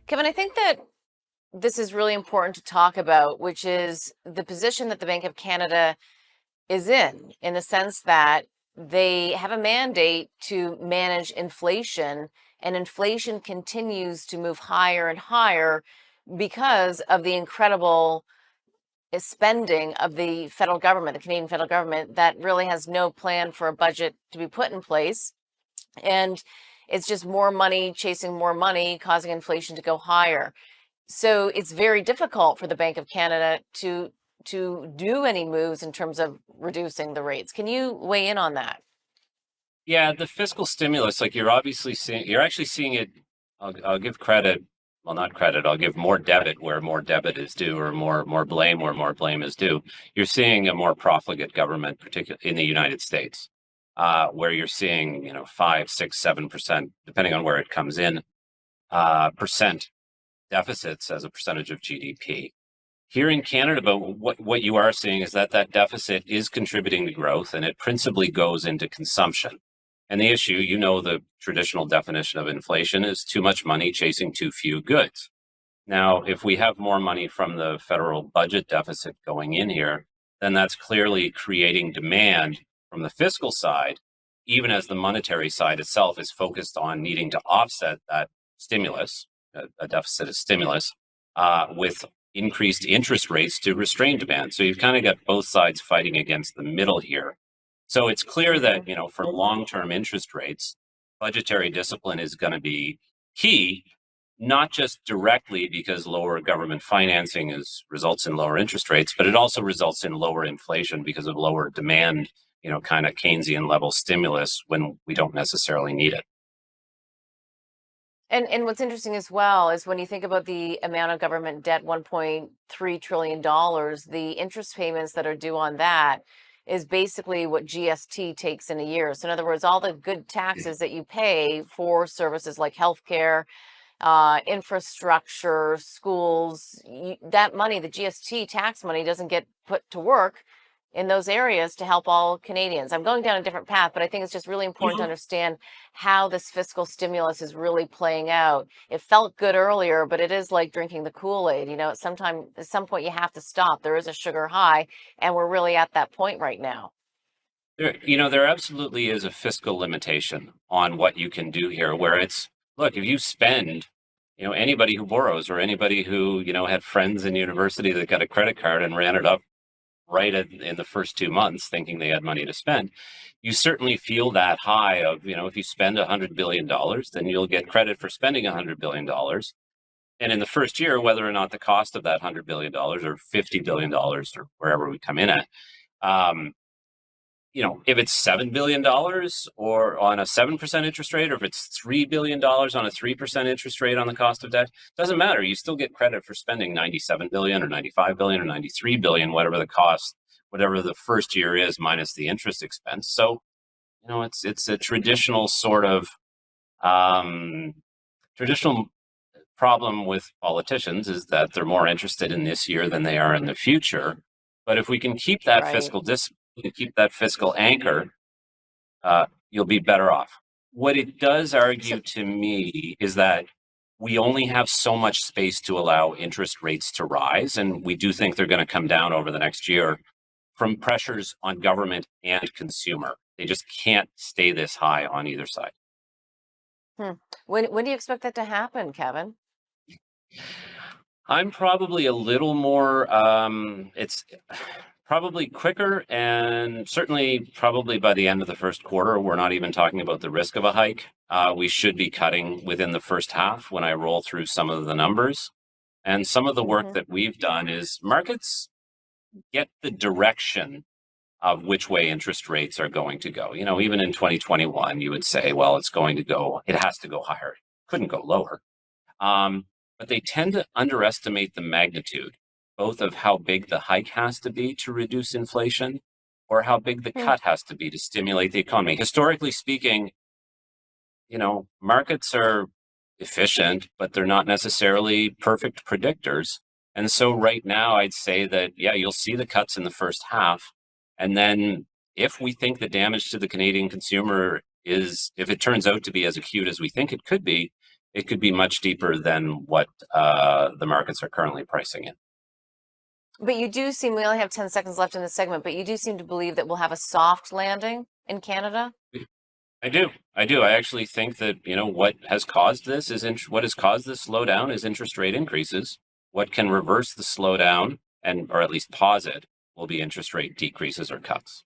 Kevin, I think that this is really important to talk about, which is the position that the Bank of Canada is in the sense that they have a mandate to manage inflation, and inflation continues to move higher and higher because of the incredible spending of the federal government, the Canadian federal government, that really has no plan for a budget to be put in place. And it's just more money chasing more money, causing inflation to go higher. So it's very difficult for the Bank of Canada to do any moves in terms of reducing the rates. Can you weigh in on that? Yeah, the fiscal stimulus, like you're actually seeing it. I'll give credit, well, not credit. I'll give more debit where more debit is due, or more blame where more blame is due. You're seeing a more profligate government, particularly in the United States, where you're seeing 5, 6, 7%, depending on where it comes in, percent deficits as a percentage of GDP. Here in Canada, but what you are seeing is that that deficit is contributing to growth, and it principally goes into consumption. And the issue, the traditional definition of inflation is too much money chasing too few goods. Now, if we have more money from the federal budget deficit going in here, then that's clearly creating demand from the fiscal side, even as the monetary side itself is focused on needing to offset that stimulus, a deficit of stimulus, with increased interest rates to restrain demand. So you've kind of got both sides fighting against the middle here. So it's clear that, for long-term interest rates, budgetary discipline is going to be key, not just directly because lower government financing results in lower interest rates, but it also results in lower inflation because of lower demand, kind of Keynesian level stimulus when we don't necessarily need it. And what's interesting as well is when you think about the amount of government debt, $1.3 trillion, the interest payments that are due on that is basically what GST takes in a year. So in other words, all the good taxes that you pay for services like healthcare, infrastructure, schools, that money, the GST tax money, doesn't get put to work in those areas to help all Canadians. I'm going down a different path, but I think it's just really important to Mhm. understand how this fiscal stimulus is really playing out. It felt good earlier, but it is like drinking the Kool-Aid. At some point you have to stop. There is a sugar high, and we're really at that point right now. There absolutely is a fiscal limitation on what you can do here, where look, if you spend, anybody who borrows or anybody who, had friends in university that got a credit card and ran it up in the first 2 months thinking they had money to spend, you certainly feel that high of, if you spend $100 billion, then you'll get credit for spending $100 billion. And in the first year, whether or not the cost of that $100 billion or $50 billion or wherever we come in at, um, if it's $7 billion or on a 7% interest rate, or if it's $3 billion on a 3% interest rate on the cost of debt, doesn't matter. You still get credit for spending 97 billion or 95 billion or 93 billion, whatever the cost, whatever the first year is minus the interest expense. So, it's a traditional sort of traditional problem with politicians is that they're more interested in this year than they are in the future. But if we can keep that Right. fiscal discipline, keep that fiscal anchor, you'll be better off. What it does So argue to me is that we only have so much space to allow interest rates to rise, and we do think they're going to come down over the next year from pressures on government and consumer. They just can't stay this high on either side. hmm. When do you expect that to happen, Kevin? I'm probably a little more, it's probably quicker, and certainly probably by the end of the first quarter. We're not even talking about the risk of a hike. We should be cutting within the first half when I roll through some of the numbers. And some of the work Hmm. that we've done is markets get the direction of which way interest rates are going to go. Even in 2021, you would say, well, it has to go higher. Couldn't go lower. But they tend to underestimate the magnitude, both of how big the hike has to be to reduce inflation, or how big the cut has to be to stimulate the economy. Historically speaking, markets are efficient, but they're not necessarily perfect predictors. And so right now, I'd say that, yeah, you'll see the cuts in the first half. And then if we think the damage to the Canadian consumer if it turns out to be as acute as we think it could be, it could be much deeper than what the markets are currently pricing in. But you do seem, we only have 10 seconds left in this segment, but you do seem to believe that we'll have a soft landing in Canada? I do. I actually think that, what has caused this what has caused this slowdown is interest rate increases. What can reverse the slowdown or at least pause it will be interest rate decreases or cuts.